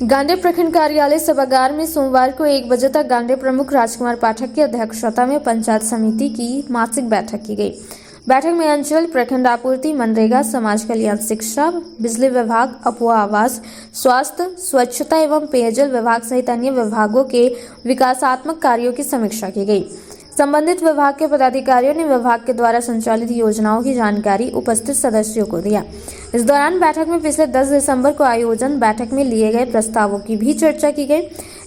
गांडे प्रखंड कार्यालय सभागार में सोमवार को 1 बजे तक गांडे प्रमुख राजकुमार पाठक की अध्यक्षता में पंचायत समिति की मासिक बैठक की गई। बैठक में अंचल, प्रखंड आपूर्ति, मनरेगा, समाज कल्याण, शिक्षा, बिजली विभाग, अफवाह आवास, स्वास्थ्य, स्वच्छता एवं पेयजल विभाग सहित अन्य विभागों के विकासात्मक कार्यों की समीक्षा की गई। संबंधित विभाग के पदाधिकारियों ने विभाग के द्वारा संचालित योजनाओं की जानकारी उपस्थित सदस्यों को दिया। इस दौरान बैठक में पिछले 10 दिसंबर को आयोजन बैठक में लिए गए प्रस्तावों की भी चर्चा की गई।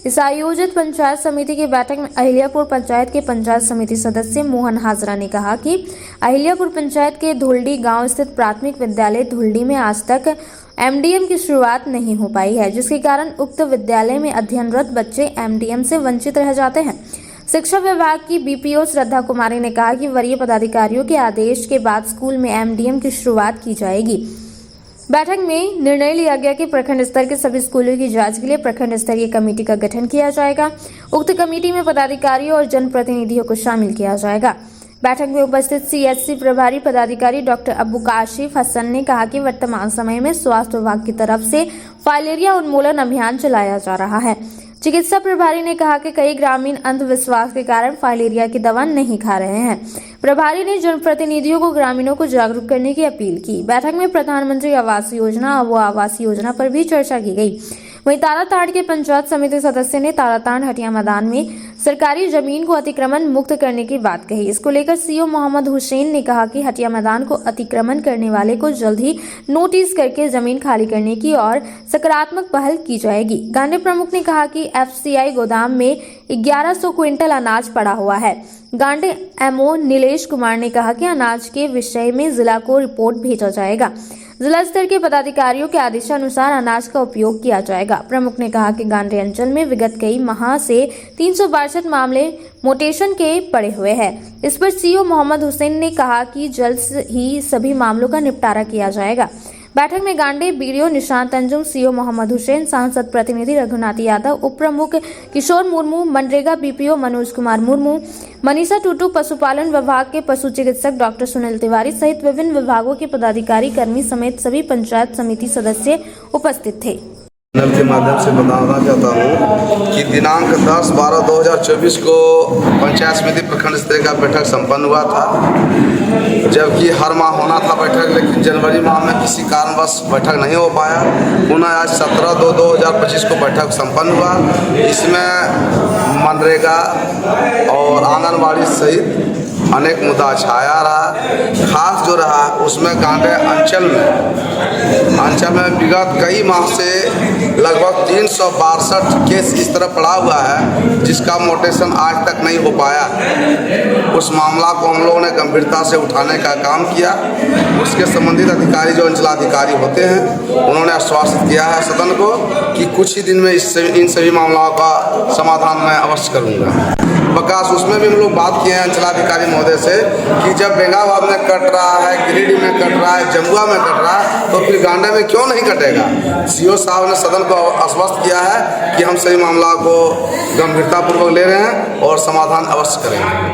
इस आयोजित पंचायत समिति की बैठक में अहिल्यापुर पंचायत के पंचायत समिति सदस्य मोहन हाजरा ने कहा कि अहिल्यापुर पंचायत के धुलडी गांव स्थित प्राथमिक विद्यालय धुलडी में आज तक एमडीएम की शुरुआत नहीं हो पाई है, जिसके कारण उक्त विद्यालय में अध्ययनरत बच्चे एमडीएम से वंचित रह जाते हैं। शिक्षा विभाग की बीपीओ श्रद्धा कुमारी ने कहा कि वरीय पदाधिकारियों के आदेश के बाद स्कूल में एमडीएम की शुरुआत की जाएगी। बैठक में निर्णय लिया गया कि प्रखंड स्तर के सभी स्कूलों की जांच के लिए प्रखंड स्तरीय कमेटी का गठन किया जाएगा। उक्त कमेटी में पदाधिकारियों और जनप्रतिनिधियों को शामिल किया जाएगा। बैठक में उपस्थित सीएचसी प्रभारी पदाधिकारी डॉक्टर अबू काशिफ हसन ने कहा कि वर्तमान समय में स्वास्थ्य विभाग की तरफ से फाइलेरिया उन्मूलन अभियान चलाया जा रहा है। चिकित्सा प्रभारी ने कहा कि कई ग्रामीण अंधविश्वास के कारण फाइलेरिया की दवा नहीं खा रहे हैं। प्रभारी ने जनप्रतिनिधियों को ग्रामीणों को जागरूक करने की अपील की। बैठक में प्रधानमंत्री आवास योजना, अबुआ आवास योजना पर भी चर्चा की गई। वहीं ताराताड़ के पंचायत समिति सदस्य ने ताराताड़ हटिया मैदान में सरकारी जमीन को अतिक्रमण मुक्त करने की बात कही। इसको लेकर सीओ मोहम्मद हुसैन ने कहा कि हटिया मैदान को अतिक्रमण करने वाले को जल्द ही नोटिस करके जमीन खाली करने की और सकारात्मक पहल की जाएगी। गांडे प्रमुख ने कहा कि एफसीआई गोदाम में 1100 क्विंटल अनाज पड़ा हुआ है। गांडे एमओ नीलेश कुमार ने कहा कि अनाज के विषय में जिला को रिपोर्ट भेजा जाएगा। जिला स्तर के पदाधिकारियों के आदेशानुसार अनाज का उपयोग किया जाएगा। प्रमुख ने कहा कि गांडे अंचल में विगत कई माह से 362 मामले मोटेशन के पड़े हुए हैं। इस पर सीओ मोहम्मद हुसैन ने कहा कि जल्द ही सभी मामलों का निपटारा किया जाएगा। बैठक में गांडे बीडीओ निशांत अंजुम, सीओ मोहम्मद हुसैन, सांसद प्रतिनिधि रघुनाथ यादव, उप प्रमुख किशोर मुर्मू, मनरेगा बीपीओ मनोज कुमार मुर्मू, मनीषा टूटू, पशुपालन विभाग के पशु चिकित्सक डॉक्टर सुनील तिवारी सहित विभिन्न विभागों के पदाधिकारी, कर्मी समेत सभी पंचायत समिति सदस्य उपस्थित थे। के माध्यम से बताना चाहता हूँ कि दिनांक 10/12/2024 को पंचायत समिति प्रखंड स्तरीय का बैठक संपन्न हुआ था, जबकि हर माह होना था बैठक, लेकिन जनवरी माह में किसी कारणवश बैठक नहीं हो पाया। पुनः आज 17/2/2025 को बैठक संपन्न हुआ। इसमें मनरेगा और आंगनबाड़ी सहित अनेक मुद्दा छाया रहा। खास जो रहा उसमें गांडे अंचल में विगत कई माह से लगभग 362 केस इस तरह पड़ा हुआ है जिसका मोटेशन आज तक नहीं हो पाया। उस मामला को हम लोगों ने गंभीरता से उठाने का काम किया। उसके संबंधित अधिकारी जो अंचलाधिकारी होते हैं उन्होंने आश्वासित किया है सदन को कि कुछ ही दिन में इन सभी मामलों का समाधान मैं अवश्य करूँगा। बकास उसमें भी हम लोग बात किए हैं अंचलाधिकारी महोदय से कि जब बेंगाबाद में कट रहा है, गिरिडीह में कट रहा है, जमुआ में कट रहा है, तो फिर गांडे में क्यों नहीं कटेगा। सीओ साहब ने सदन को आश्वस्त किया है कि हम सभी मामला को गंभीरतापूर्वक ले रहे हैं और समाधान अवश्य करेंगे।